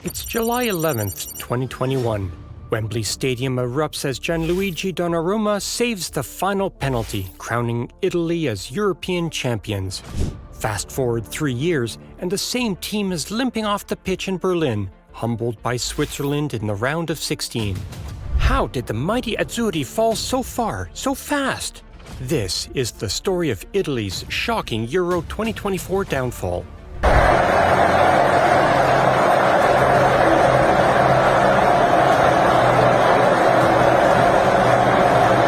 It's July 11th, 2021. Wembley Stadium erupts as Gianluigi Donnarumma saves the final penalty, crowning Italy as European champions. Fast forward 3 years, and the same team is limping off the pitch in Berlin, humbled by Switzerland in the round of 16. How did the mighty Azzurri fall so far, so fast? This is the story of Italy's shocking Euro 2024 downfall.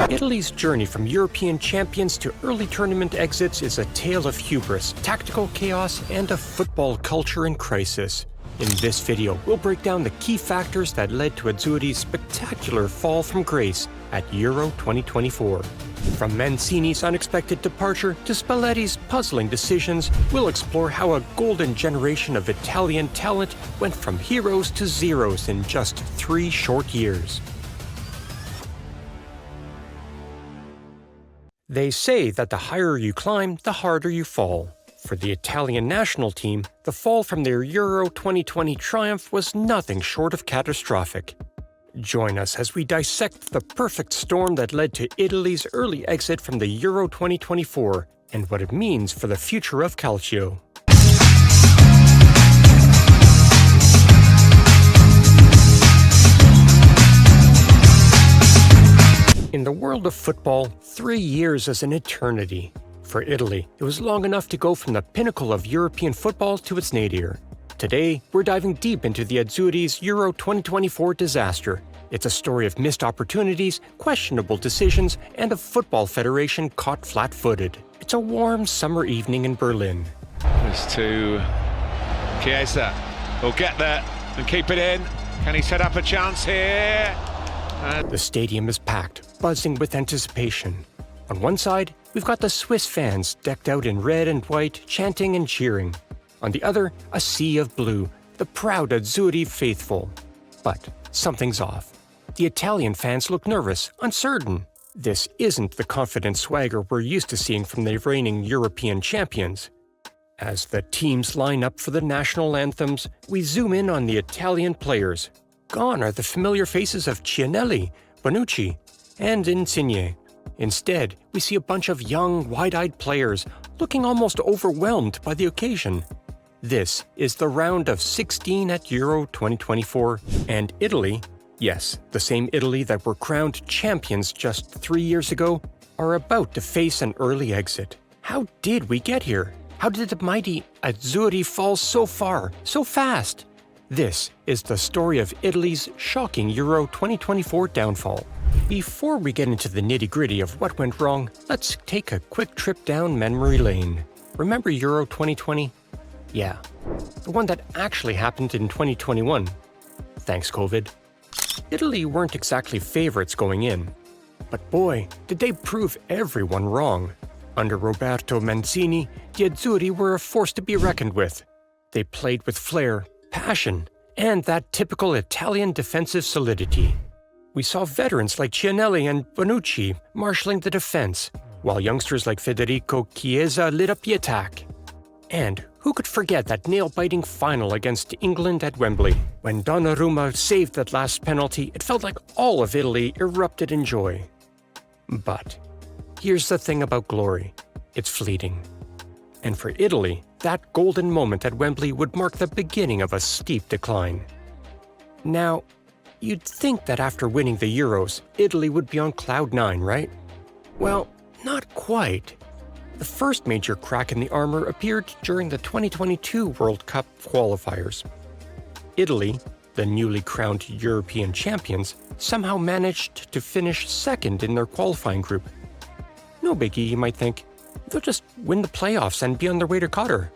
Italy's journey from European champions to early tournament exits is a tale of hubris, tactical chaos, and a football culture in crisis. In this video, we'll break down the key factors that led to Azzurri's spectacular fall from grace at Euro 2024. From Mancini's unexpected departure to Spalletti's puzzling decisions, we'll explore how a golden generation of Italian talent went from heroes to zeros in just 3 short years. They say that the higher you climb, the harder you fall. For the Italian national team, the fall from their Euro 2020 triumph was nothing short of catastrophic. Join us as we dissect the perfect storm that led to Italy's early exit from the Euro 2024 and what it means for the future of calcio. In the world of football, 3 years is an eternity. For Italy, it was long enough to go from the pinnacle of European football to its nadir. Today, we're diving deep into the Azzurri's Euro 2024 disaster. It's a story of missed opportunities, questionable decisions, and a football federation caught flat-footed. It's a warm summer evening in Berlin. This to Chiesa. He'll get there and keep it in. Can he set up a chance here? The stadium is packed, buzzing with anticipation. On one side, we've got the Swiss fans decked out in red and white, chanting and cheering. On the other, a sea of blue, the proud Azzurri faithful. But something's off. The Italian fans look nervous, uncertain. This isn't the confident swagger we're used to seeing from the reigning European champions. As the teams line up for the national anthems, we zoom in on the Italian players. Gone are the familiar faces of Cianelli, Bonucci, and Insigne. Instead, we see a bunch of young, wide-eyed players looking almost overwhelmed by the occasion. This is the round of 16 at Euro 2024, and Italy, yes, the same Italy that were crowned champions just 3 years ago, are about to face an early exit. How did we get here? How did the mighty Azzurri fall so far, so fast? This is the story of Italy's shocking Euro 2024 downfall. Before we get into the nitty-gritty of what went wrong, let's take a quick trip down memory lane. Remember Euro 2020? Yeah, the one that actually happened in 2021. Thanks, COVID. Italy weren't exactly favorites going in. But boy, did they prove everyone wrong. Under Roberto Mancini, the Azzurri were a force to be reckoned with. They played with flair, passion, and that typical Italian defensive solidity. We saw veterans like Cianelli and Bonucci marshalling the defense, while youngsters like Federico Chiesa lit up the attack. And who could forget that nail-biting final against England at Wembley? When Donnarumma saved that last penalty, it felt like all of Italy erupted in joy. But here's the thing about glory. It's fleeting. And for Italy, that golden moment at Wembley would mark the beginning of a steep decline. Now, you'd think that after winning the Euros, Italy would be on cloud 9, right? Well, not quite. The first major crack in the armor appeared during the 2022 World Cup qualifiers. Italy, the newly crowned European champions, somehow managed to finish second in their qualifying group. No biggie, you might think. They'll just win the playoffs and be on their way to Qatar.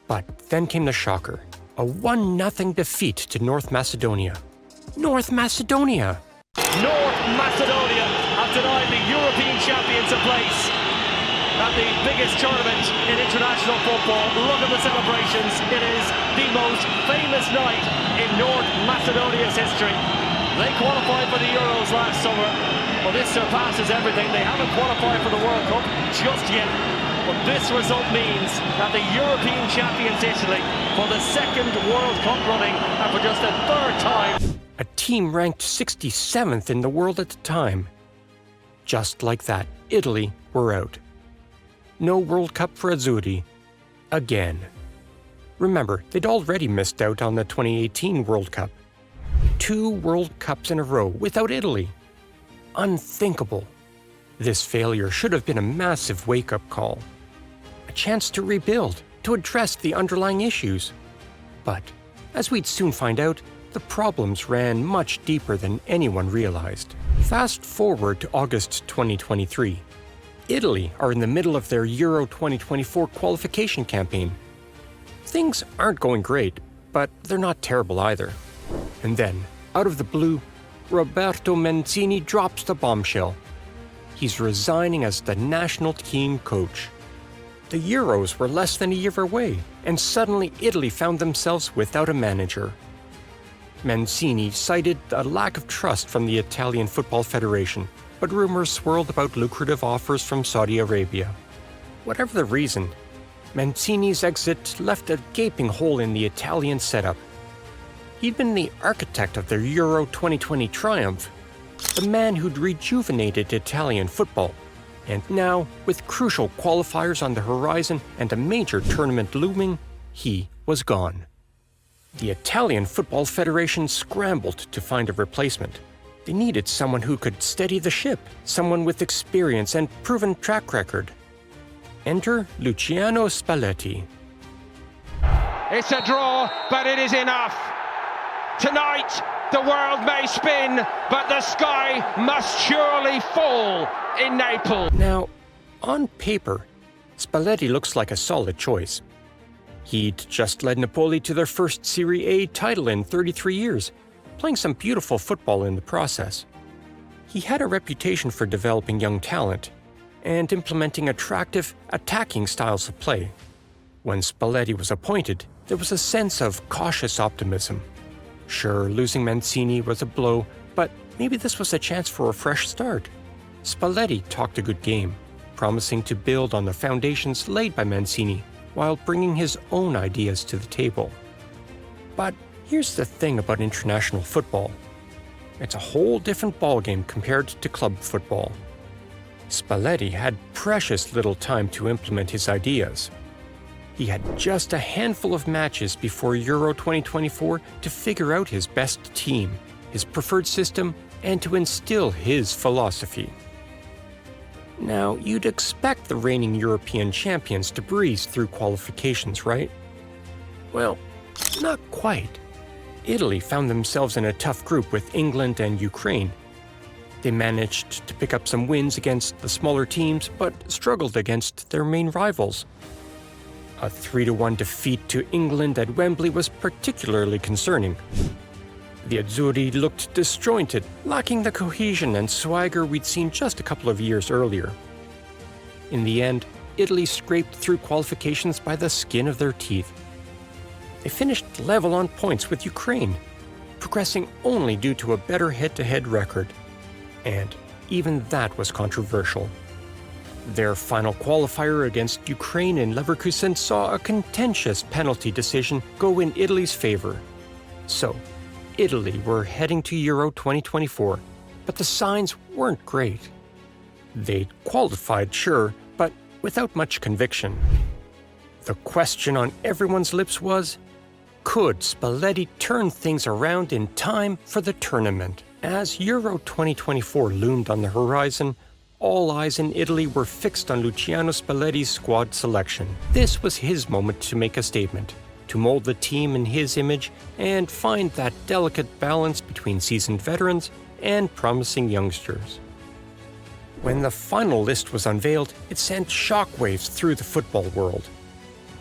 But then came the shocker. A 1-0 defeat to North Macedonia. North Macedonia! North Macedonia have denied the European champions a place at the biggest tournament in international football. Look at the celebrations. It is the most famous night in North Macedonia's history. They qualified for the Euros last summer. Well, this surpasses everything. They haven't qualified for the World Cup just yet. but this result means that the European champions Italy, for the second World Cup running and for just the third time. A team ranked 67th in the world at the time. Just like that, Italy were out. No World Cup for Azzurri. Again. Remember, they'd already missed out on the 2018 World Cup. 2 World Cups in a row without Italy. Unthinkable. This failure should have been a massive wake-up call. A chance to rebuild, to address the underlying issues. But, as we'd soon find out, the problems ran much deeper than anyone realized. Fast forward to August 2023. Italy are in the middle of their Euro 2024 qualification campaign. Things aren't going great, but they're not terrible either. And then, out of the blue, Roberto Mancini drops the bombshell. He's resigning as the national team coach. The Euros were less than a year away, and suddenly Italy found themselves without a manager. Mancini cited a lack of trust from the Italian Football Federation, but rumors swirled about lucrative offers from Saudi Arabia. Whatever the reason, Mancini's exit left a gaping hole in the Italian setup. He'd been the architect of their Euro 2020 triumph, the man who'd rejuvenated Italian football. And now, with crucial qualifiers on the horizon and a major tournament looming, he was gone. The Italian Football Federation scrambled to find a replacement. They needed someone who could steady the ship, someone with experience and proven track record. Enter Luciano Spalletti. It's a draw, but it is enough. Tonight, the world may spin, but the sky must surely fall in Naples. Now, on paper, Spalletti looks like a solid choice. He'd just led Napoli to their first Serie A title in 33 years, playing some beautiful football in the process. He had a reputation for developing young talent and implementing attractive, attacking styles of play. When Spalletti was appointed, there was a sense of cautious optimism. Sure, losing Mancini was a blow, but maybe this was a chance for a fresh start. Spalletti talked a good game, promising to build on the foundations laid by Mancini while bringing his own ideas to the table. But here's the thing about international football. It's a whole different ballgame compared to club football. Spalletti had precious little time to implement his ideas. He had just a handful of matches before Euro 2024 to figure out his best team, his preferred system, and to instill his philosophy. Now, you'd expect the reigning European champions to breeze through qualifications, right? Well, not quite. Italy found themselves in a tough group with England and Ukraine. They managed to pick up some wins against the smaller teams, but struggled against their main rivals. A 3-1 defeat to England at Wembley was particularly concerning. The Azzurri looked disjointed, lacking the cohesion and swagger we'd seen just a couple of years earlier. In the end, Italy scraped through qualifications by the skin of their teeth. They finished level on points with Ukraine, progressing only due to a better head-to-head record. And even that was controversial. Their final qualifier against Ukraine in Leverkusen saw a contentious penalty decision go in Italy's favor. So, Italy were heading to Euro 2024, but the signs weren't great. They'd qualified, sure, but without much conviction. The question on everyone's lips was, could Spalletti turn things around in time for the tournament? As Euro 2024 loomed on the horizon, all eyes in Italy were fixed on Luciano Spalletti's squad selection. This was his moment to make a statement, to mold the team in his image and find that delicate balance between seasoned veterans and promising youngsters. When the final list was unveiled, it sent shockwaves through the football world.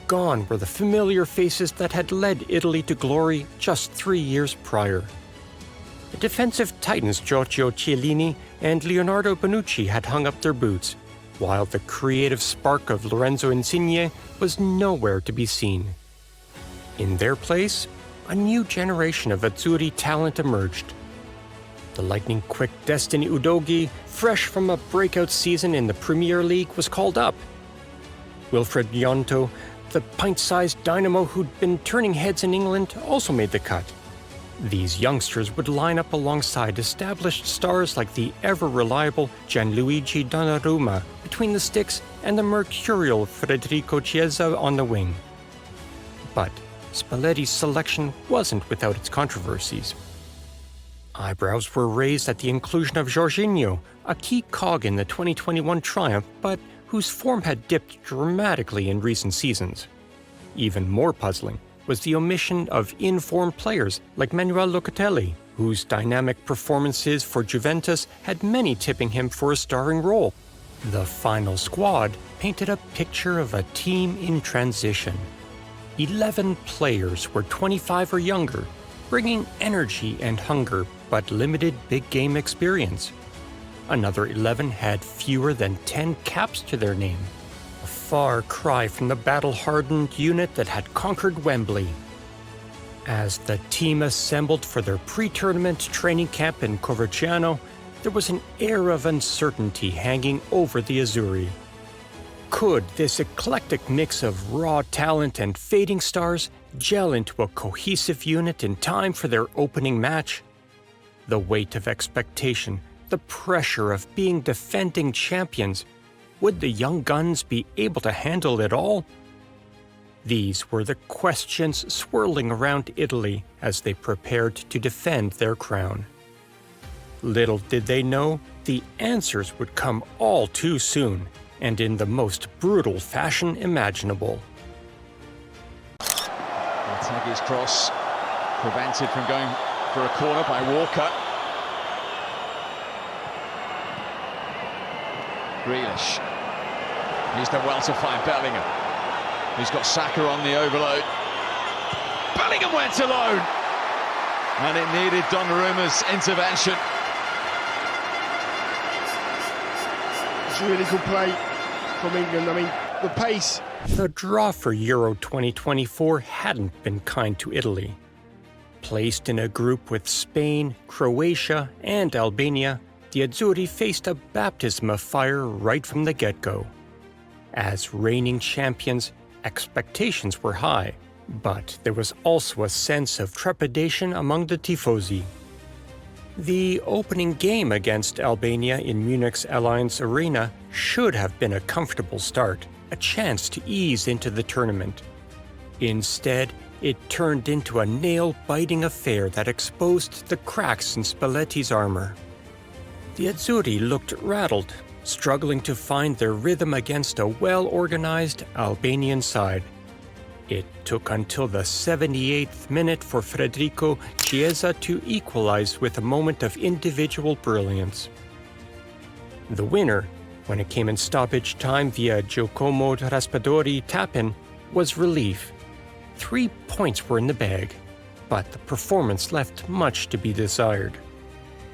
Gone were the familiar faces that had led Italy to glory just 3 years prior. The defensive titans Giorgio Chiellini and Leonardo Bonucci had hung up their boots, while the creative spark of Lorenzo Insigne was nowhere to be seen. In their place, a new generation of Azzurri talent emerged. The lightning-quick Destiny Udogi, fresh from a breakout season in the Premier League, was called up. Wilfred Gnonto, the pint-sized dynamo who'd been turning heads in England, also made the cut. These youngsters would line up alongside established stars like the ever-reliable Gianluigi Donnarumma between the sticks and the mercurial Federico Chiesa on the wing. But Spalletti's selection wasn't without its controversies. Eyebrows were raised at the inclusion of Jorginho, a key cog in the 2021 triumph, but whose form had dipped dramatically in recent seasons. Even more puzzling was the omission of in-form players like Manuel Locatelli, whose dynamic performances for Juventus had many tipping him for a starring role. The final squad painted a picture of a team in transition. 11 players were 25 or younger, bringing energy and hunger but limited big game experience. Another 11 had fewer than 10 caps to their name. A far cry from the battle-hardened unit that had conquered Wembley. As the team assembled for their pre-tournament training camp in Coverciano, there was an air of uncertainty hanging over the Azzurri. Could this eclectic mix of raw talent and fading stars gel into a cohesive unit in time for their opening match? The weight of expectation, the pressure of being defending champions, would the young guns be able to handle it all? These were the questions swirling around Italy as they prepared to defend their crown. Little did they know, the answers would come all too soon, and in the most brutal fashion imaginable. Tagi's cross prevented from going for a corner by Walker. Grealish. He's done well to find Bellingham. He's got Saka on the overload. Bellingham went alone! And it needed Donnarumma's intervention. It's a really good play from England. I mean, the pace. The draw for Euro 2024 hadn't been kind to Italy. Placed in a group with Spain, Croatia, and Albania, the Azzurri faced a baptism of fire right from the get-go. As reigning champions, expectations were high, but there was also a sense of trepidation among the tifosi. The opening game against Albania in Munich's Allianz Arena should have been a comfortable start, a chance to ease into the tournament. Instead, it turned into a nail-biting affair that exposed the cracks in Spalletti's armor. The Azzurri looked rattled, struggling to find their rhythm against a well-organized Albanian side. It took until the 78th minute for Federico Chiesa to equalize with a moment of individual brilliance. The winner, when it came in stoppage time via Giacomo Raspadori tap-in, was relief. 3 points were in the bag, but the performance left much to be desired.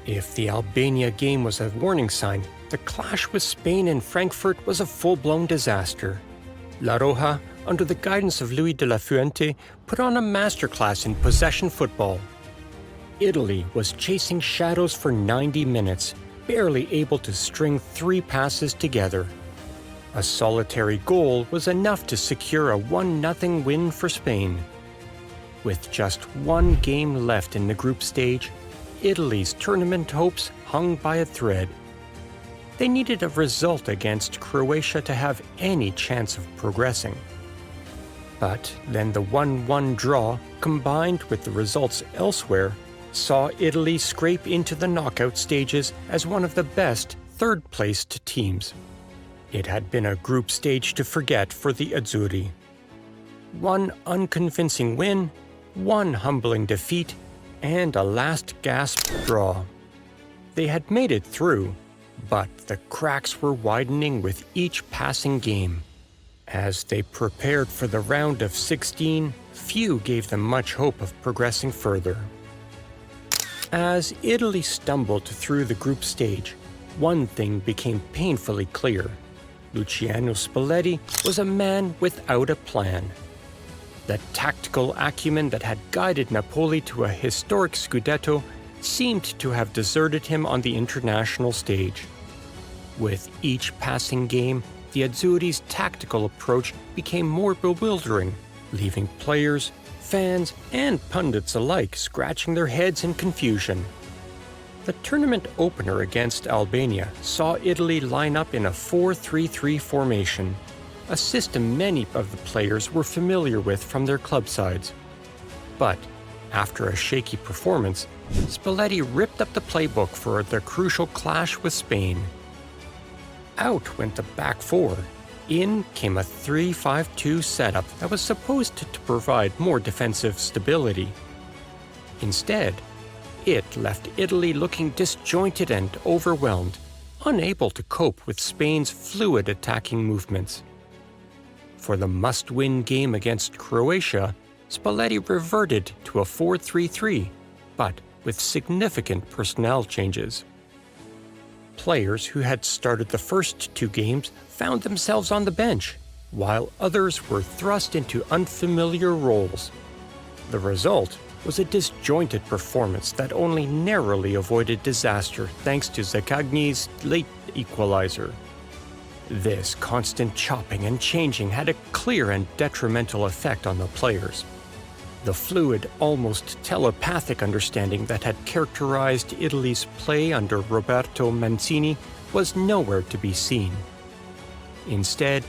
If the Albania game was a warning sign, the clash with Spain in Frankfurt was a full-blown disaster. La Roja, under the guidance of Luis de la Fuente, put on a masterclass in possession football. Italy was chasing shadows for 90 minutes, barely able to string 3 passes together. A solitary goal was enough to secure a 1-0 win for Spain. With just 1 game left in the group stage, Italy's tournament hopes hung by a thread. They needed a result against Croatia to have any chance of progressing. But then the 1-1 draw, combined with the results elsewhere, saw Italy scrape into the knockout stages as one of the best third-placed teams. It had been a group stage to forget for the Azzurri. 1 unconvincing win, 1 humbling defeat, and a last-gasp draw. They had made it through, but the cracks were widening with each passing game. As they prepared for the round of 16, few gave them much hope of progressing further. As Italy stumbled through the group stage, one thing became painfully clear. Luciano Spalletti was a man without a plan. The tactical acumen that had guided Napoli to a historic Scudetto seemed to have deserted him on the international stage. With each passing game, the the Azzurri's tactical approach became more bewildering, leaving players, fans, and pundits alike scratching their heads in confusion. The tournament opener against Albania saw Italy line up in a 4-3-3 formation, a system many of the players were familiar with from their club sides. But after a shaky performance, Spalletti ripped up the playbook for the crucial clash with Spain. Out went the back four. In came a 3-5-2 setup that was supposed to provide more defensive stability. Instead, it left Italy looking disjointed and overwhelmed, unable to cope with Spain's fluid attacking movements. For the must-win game against Croatia, Spalletti reverted to a 4-3-3, but with significant personnel changes. Players who had started the first two games found themselves on the bench, while others were thrust into unfamiliar roles. The result was a disjointed performance that only narrowly avoided disaster thanks to Zaccagni's late equalizer. This constant chopping and changing had a clear and detrimental effect on the players. The fluid, almost telepathic understanding that had characterized Italy's play under Roberto Mancini was nowhere to be seen. Instead,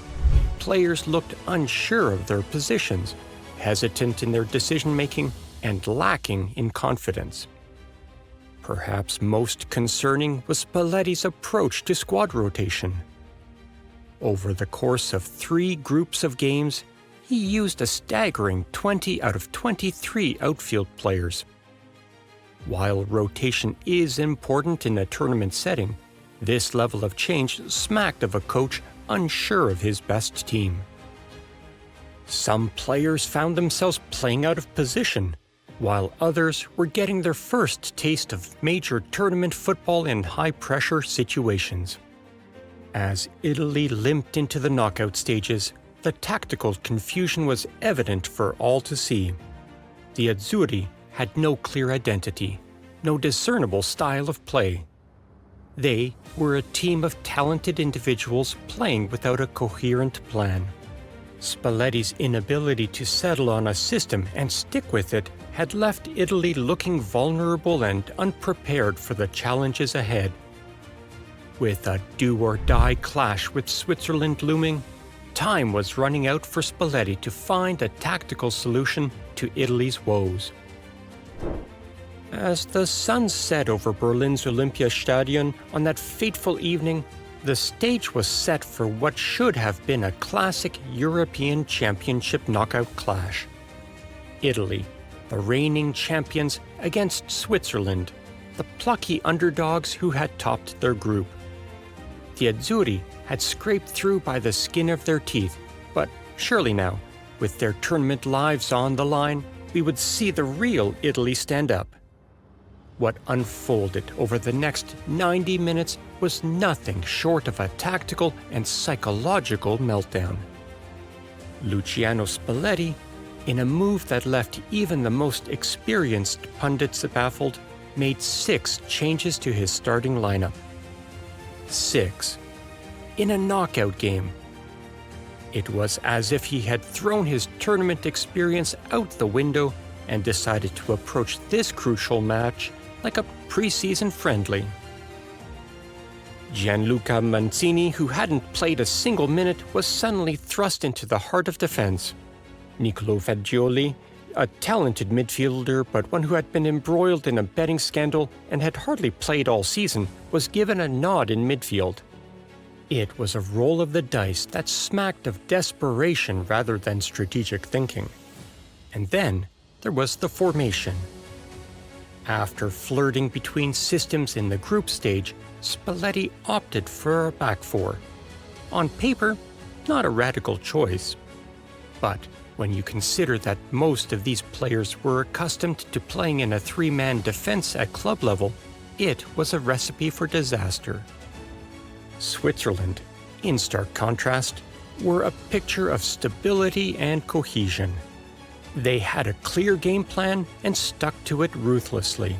players looked unsure of their positions, hesitant in their decision-making, and lacking in confidence. Perhaps most concerning was Spalletti's approach to squad rotation. Over the course of 3 groups of games, he used a staggering 20 out of 23 outfield players. While rotation is important in a tournament setting, this level of change smacked of a coach unsure of his best team. Some players found themselves playing out of position, while others were getting their first taste of major tournament football in high-pressure situations. As Italy limped into the knockout stages, the tactical confusion was evident for all to see. The Azzurri had no clear identity, no discernible style of play. They were a team of talented individuals playing without a coherent plan. Spalletti's inability to settle on a system and stick with it had left Italy looking vulnerable and unprepared for the challenges ahead. With a do-or-die clash with Switzerland looming, time was running out for Spalletti to find a tactical solution to Italy's woes. As the sun set over Berlin's Olympiastadion on that fateful evening, the stage was set for what should have been a classic European Championship knockout clash. Italy, the reigning champions, against Switzerland, the plucky underdogs who had topped their group. The Azzurri had scraped through by the skin of their teeth, but surely now, with their tournament lives on the line, we would see the real Italy stand up. What unfolded over the next 90 minutes was nothing short of a tactical and psychological meltdown. Luciano Spalletti, in a move that left even the most experienced pundits baffled, made 6 changes to his starting lineup. 6. In a knockout game. It was as if he had thrown his tournament experience out the window and decided to approach this crucial match like a preseason friendly. Gianluca Mancini, who hadn't played a single minute, was suddenly thrust into the heart of defense. Nicolo Fagioli, a talented midfielder but one who had been embroiled in a betting scandal and had hardly played all season, was given a nod in midfield. It was a roll of the dice that smacked of desperation rather than strategic thinking. And then there was the formation. After flirting between systems in the group stage, Spalletti opted for a back four. On paper, not a radical choice. But when you consider that most of these players were accustomed to playing in a 3-man defense at club level, it was a recipe for disaster. Switzerland, in stark contrast, were a picture of stability and cohesion. They had a clear game plan and stuck to it ruthlessly.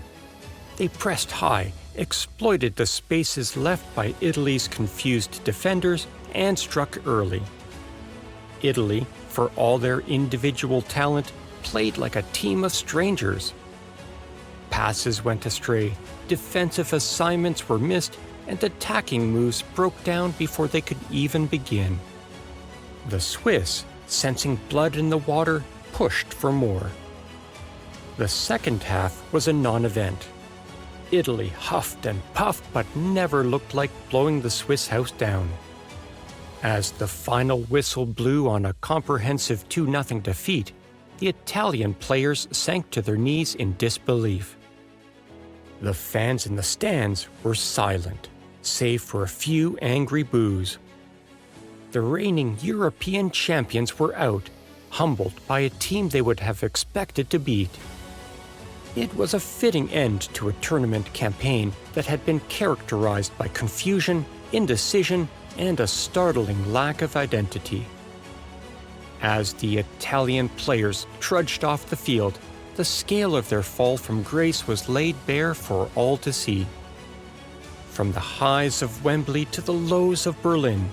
They pressed high, exploited the spaces left by Italy's confused defenders, and struck early. Italy, for all their individual talent, played like a team of strangers. Passes went astray, defensive assignments were missed, and attacking moves broke down before they could even begin. The Swiss, sensing blood in the water, pushed for more. The second half was a non-event. Italy huffed and puffed but never looked like blowing the Swiss house down. As the final whistle blew on a comprehensive 2-0 defeat, the Italian players sank to their knees in disbelief. The fans in the stands were silent, save for a few angry boos. The reigning European champions were out, humbled by a team they would have expected to beat. It was a fitting end to a tournament campaign that had been characterized by confusion, indecision, and a startling lack of identity. As the Italian players trudged off the field, the scale of their fall from grace was laid bare for all to see. From the highs of Wembley to the lows of Berlin,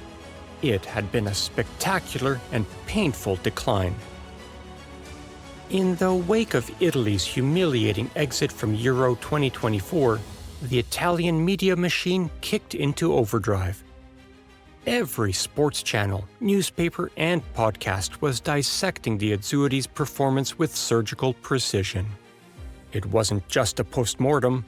it had been a spectacular and painful decline. In the wake of Italy's humiliating exit from Euro 2024, the Italian media machine kicked into overdrive. Every sports channel, newspaper, and podcast was dissecting the Azzurri's performance with surgical precision. It wasn't just a postmortem,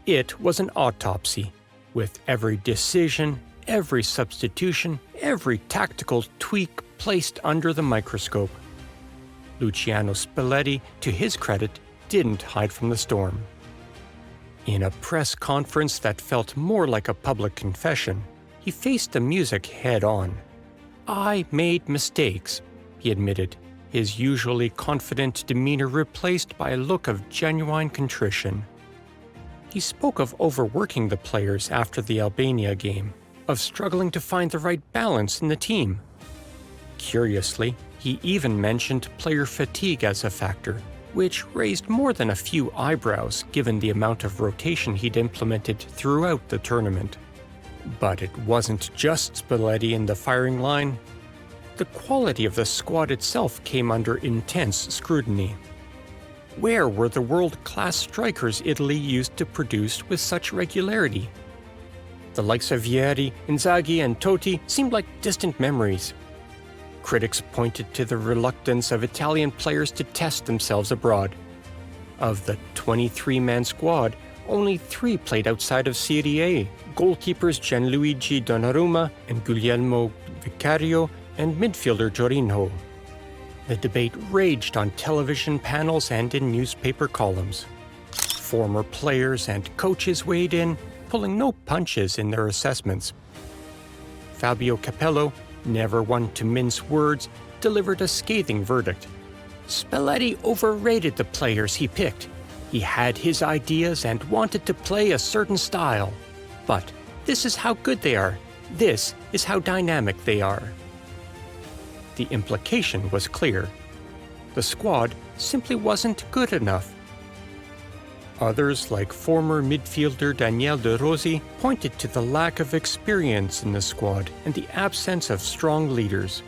it was an autopsy, with every decision, every substitution, every tactical tweak placed under the microscope. Luciano Spalletti, to his credit, didn't hide from the storm. In a press conference that felt more like a public confession, he faced the music head-on. "I made mistakes," he admitted, his usually confident demeanor replaced by a look of genuine contrition. He spoke of overworking the players after the Albania game, of struggling to find the right balance in the team. Curiously, he even mentioned player fatigue as a factor, which raised more than a few eyebrows given the amount of rotation he'd implemented throughout the tournament. But it wasn't just Spalletti in the firing line. The quality of the squad itself came under intense scrutiny. Where were the world-class strikers Italy used to produce with such regularity? The likes of Vieri, Inzaghi, and Totti seemed like distant memories. Critics pointed to the reluctance of Italian players to test themselves abroad. Of the 23-man squad, only 3 played outside of Serie A, goalkeepers Gianluigi Donnarumma and Guglielmo Vicario, and midfielder Jorginho. The debate raged on television panels and in newspaper columns. Former players and coaches weighed in, pulling no punches in their assessments. Fabio Capello, never one to mince words, delivered a scathing verdict. Spalletti overrated the players he picked. He had his ideas and wanted to play a certain style. But this is how good they are. This is how dynamic they are. The implication was clear. The squad simply wasn't good enough. Others, like former midfielder Daniele De Rossi, pointed to the lack of experience in the squad and the absence of strong leaders.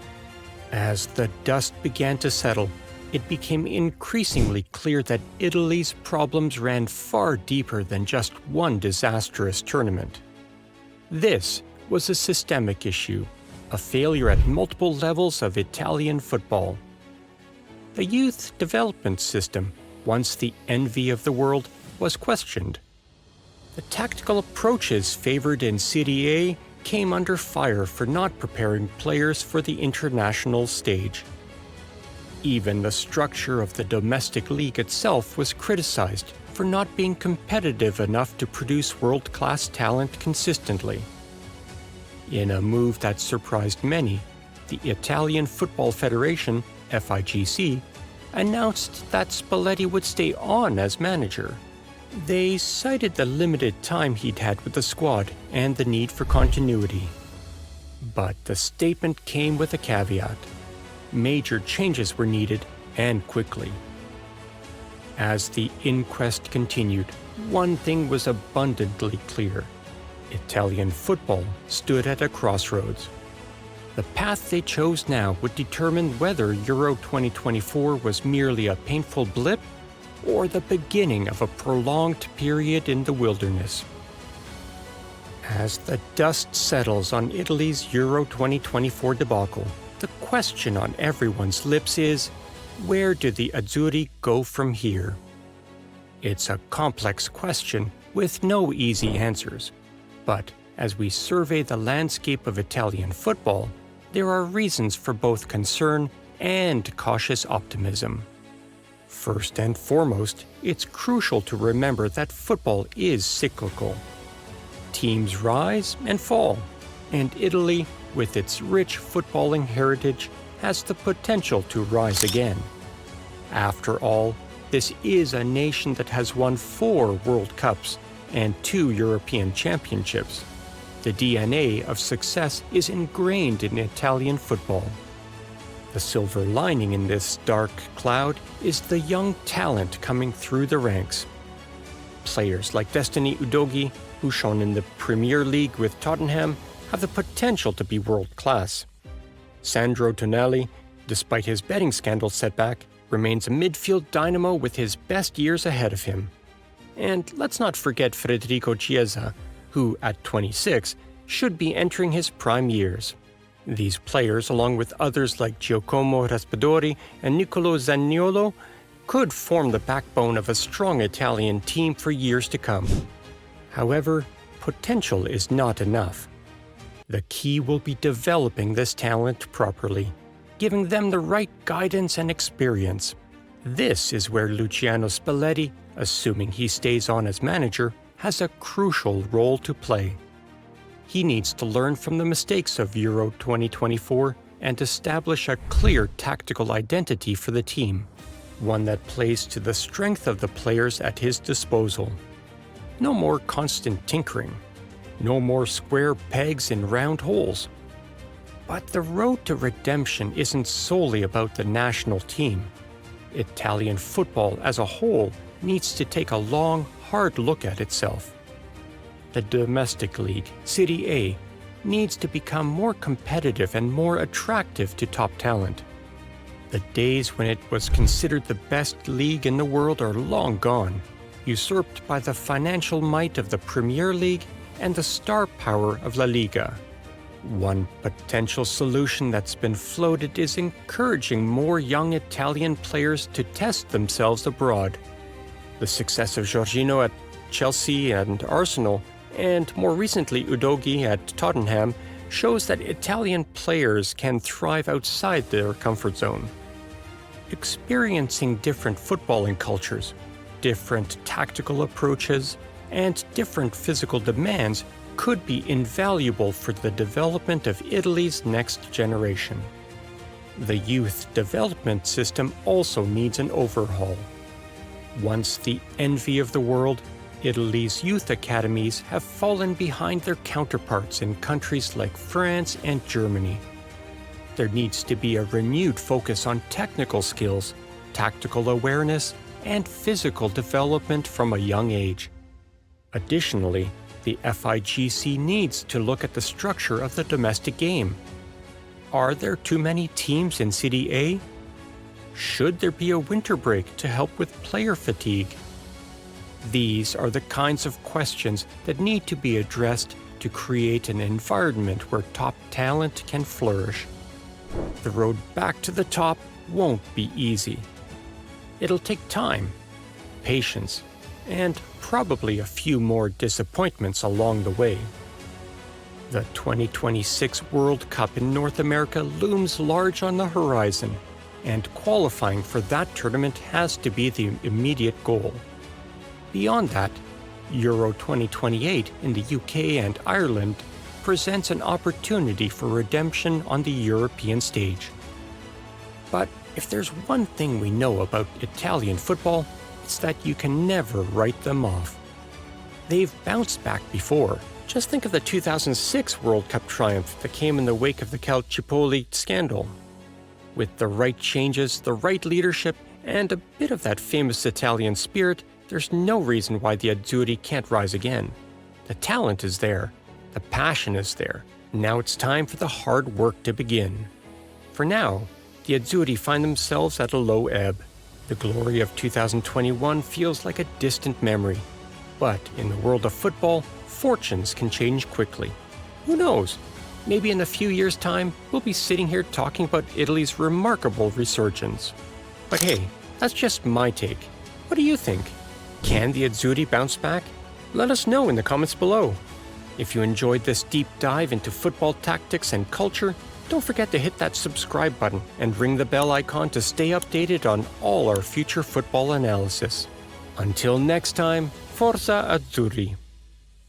As the dust began to settle, it became increasingly clear that Italy's problems ran far deeper than just one disastrous tournament. This was a systemic issue, a failure at multiple levels of Italian football. The youth development system, once the envy of the world, was questioned. The tactical approaches favored in Serie A came under fire for not preparing players for the international stage. Even the structure of the domestic league itself was criticized for not being competitive enough to produce world-class talent consistently. In a move that surprised many, the Italian Football Federation, FIGC, announced that Spalletti would stay on as manager. They cited the limited time he'd had with the squad and the need for continuity. But the statement came with a caveat. Major changes were needed, and quickly. As the inquest continued, one thing was abundantly clear. Italian football stood at a crossroads. The path they chose now would determine whether Euro 2024 was merely a painful blip or the beginning of a prolonged period in the wilderness. As the dust settles on Italy's Euro 2024 debacle, the question on everyone's lips is, where do the Azzurri go from here? It's a complex question with no easy answers, but as we survey the landscape of Italian football, there are reasons for both concern and cautious optimism. First and foremost, it's crucial to remember that football is cyclical. Teams rise and fall, and Italy, with its rich footballing heritage, has the potential to rise again. After all, this is a nation that has won 4 World Cups and 2 European Championships. The DNA of success is ingrained in Italian football. The silver lining in this dark cloud is the young talent coming through the ranks. Players like Destiny Udogie, who shone in the Premier League with Tottenham, have the potential to be world-class. Sandro Tonali, despite his betting scandal setback, remains a midfield dynamo with his best years ahead of him. And let's not forget Federico Chiesa, who, at 26, should be entering his prime years. These players, along with others like Giacomo Raspadori and Nicolo Zaniolo, could form the backbone of a strong Italian team for years to come. However, potential is not enough. The key will be developing this talent properly, giving them the right guidance and experience. This is where Luciano Spalletti, assuming he stays on as manager, has a crucial role to play. He needs to learn from the mistakes of Euro 2024 and establish a clear tactical identity for the team, one that plays to the strength of the players at his disposal. No more constant tinkering. No more square pegs in round holes. But the road to redemption isn't solely about the national team. Italian football as a whole needs to take a long, hard look at itself. The domestic league, Serie A, needs to become more competitive and more attractive to top talent. The days when it was considered the best league in the world are long gone, usurped by the financial might of the Premier League and the star power of La Liga. One potential solution that's been floated is encouraging more young Italian players to test themselves abroad. The success of Jorginho at Chelsea and Arsenal, and more recently Udogie at Tottenham, shows that Italian players can thrive outside their comfort zone. Experiencing different footballing cultures, different tactical approaches, and different physical demands could be invaluable for the development of Italy's next generation. The youth development system also needs an overhaul. Once the envy of the world, Italy's youth academies have fallen behind their counterparts in countries like France and Germany. There needs to be a renewed focus on technical skills, tactical awareness, and physical development from a young age. Additionally, the FIGC needs to look at the structure of the domestic game. Are there too many teams in Serie A? Should there be a winter break to help with player fatigue? These are the kinds of questions that need to be addressed to create an environment where top talent can flourish. The road back to the top won't be easy. It'll take time, patience, and probably a few more disappointments along the way. The 2026 World Cup in North America looms large on the horizon, and qualifying for that tournament has to be the immediate goal. Beyond that, Euro 2028 in the UK and Ireland presents an opportunity for redemption on the European stage. But if there's one thing we know about Italian football, it's that you can never write them off. They've bounced back before. Just think of the 2006 World Cup triumph that came in the wake of the Calciopoli scandal. With the right changes, the right leadership, and a bit of that famous Italian spirit, there's no reason why the Azzurri can't rise again. The talent is there, the passion is there, Now it's time for the hard work to begin. For now, the Azzurri find themselves at a low ebb. The glory of 2021 feels like a distant memory. But in the world of football, fortunes can change quickly. Who knows? Maybe in a few years' time, we'll be sitting here talking about Italy's remarkable resurgence. But hey, that's just my take. What do you think? Can the Azzurri bounce back? Let us know in the comments below. If you enjoyed this deep dive into football tactics and culture, don't forget to hit that subscribe button and ring the bell icon to stay updated on all our future football analysis. Until next time, Forza Azzurri!